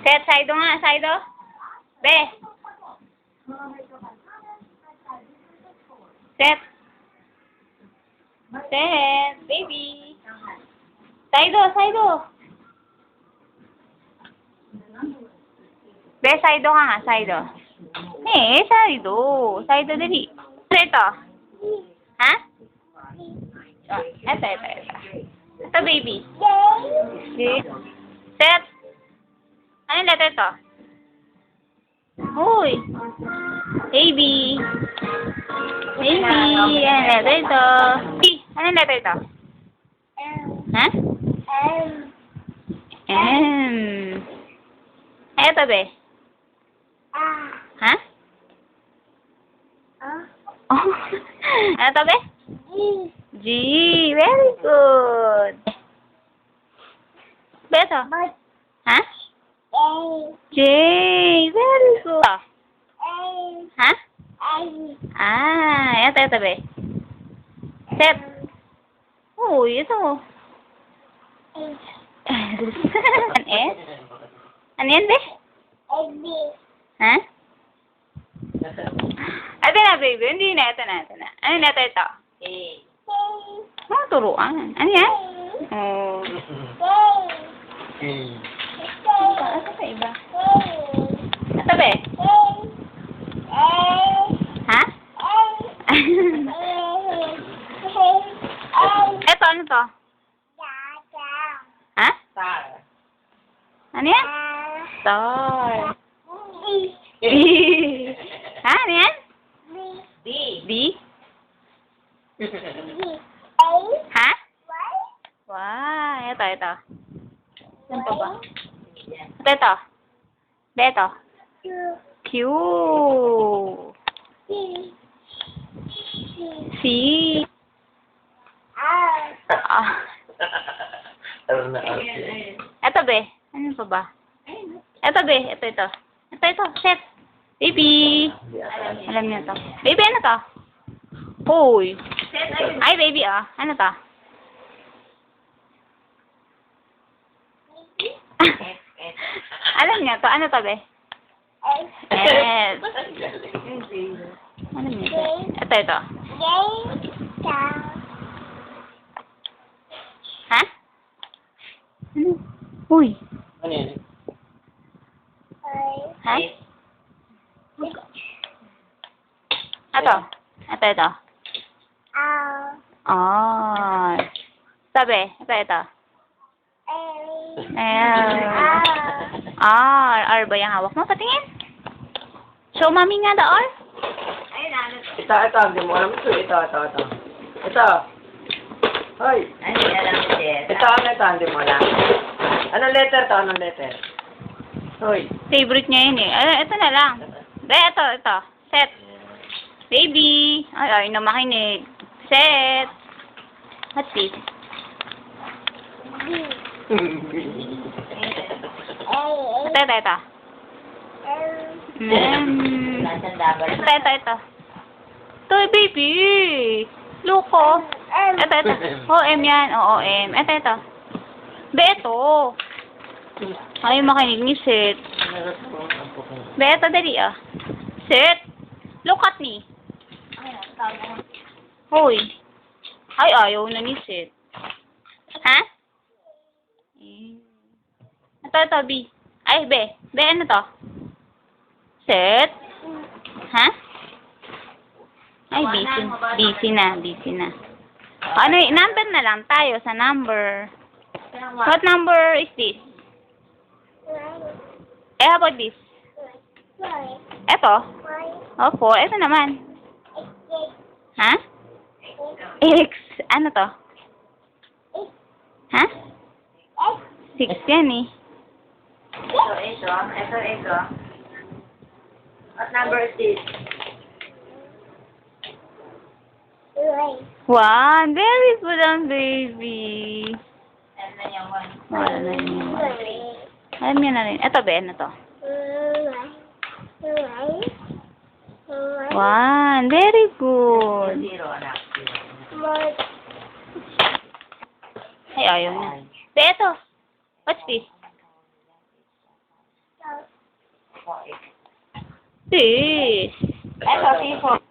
Set, side nga, side. Be. Set. Set, baby. Side. Be, side ka nga, side. Side. Side dali. Ito. Ha? Ito. Ito, baby. Set. Ano yung letter ito? Uy. Baby. Ano yung letter ito? Ano yung letter ito? Ha? M. Ito, be. Ha? Oh. Ano to, be? G. Very good. Be, ito. Ha? J. Very good. Ha? Ito, be. Set. Uy, ito. An S? Ano yan, be? Ha? Ito na, baby. Hindi na. Ito na. Ano na ito? Turuan. Ano yan? Oh. Ito sa iba. Ito, be? Ha? Ito, ano to? Ha? Ano yan? Star. B. Ha? Ano yan? D? Ha? Wow. Ito. Ano pa ba? Ito. Ito. Q. C. Ito, be. Ano pa ba? Ito, be. Ito. Set. Baby. Alam niyo to. Baby, ano to? Hoy. Ay, baby, Ano to? Alam niyo to. Ano to, be? Yes. Alam niyo to. Ito. Ha? Ano? Uy. Ano yan? Ha? Ito. Sabi. Ito. R ba yung hawak mo? Patingin. Show mami nga the R. Ito. Hindi mo alam ito. Ito. Hoy. Ito. Hindi mo alam. Anong letter? Hoy. Favorite niya yun eh. Ito na lang. Ito. Set. Baby. Ay, na makinig. Set. What's this? Ito. Ito. Ito, baby. Luko. Ito. M yan. Oo, M. Ito. Ito. Ay, makinig ni Set. Ito, dali Set. Look at me. Hoy. Ay, ayaw na ni Set. Ha? Ito, B. Ay, B. B, ano to? Set. Ha? Ay, busy na. Ano, number na lang tayo sa number. What number is this? How about this? Ito? Oh, 4. Ito naman. Ha? X. Ano to? Ha? 6 yan eh. Ito. What number is this? 1. Very good ang baby. Wala na yung 1. Alam niya na rin. Ito ba? Ano to? 1. Very good. 0, anak. Ay, ayaw na. Ito. What's this? po. Sis. Eto, C4.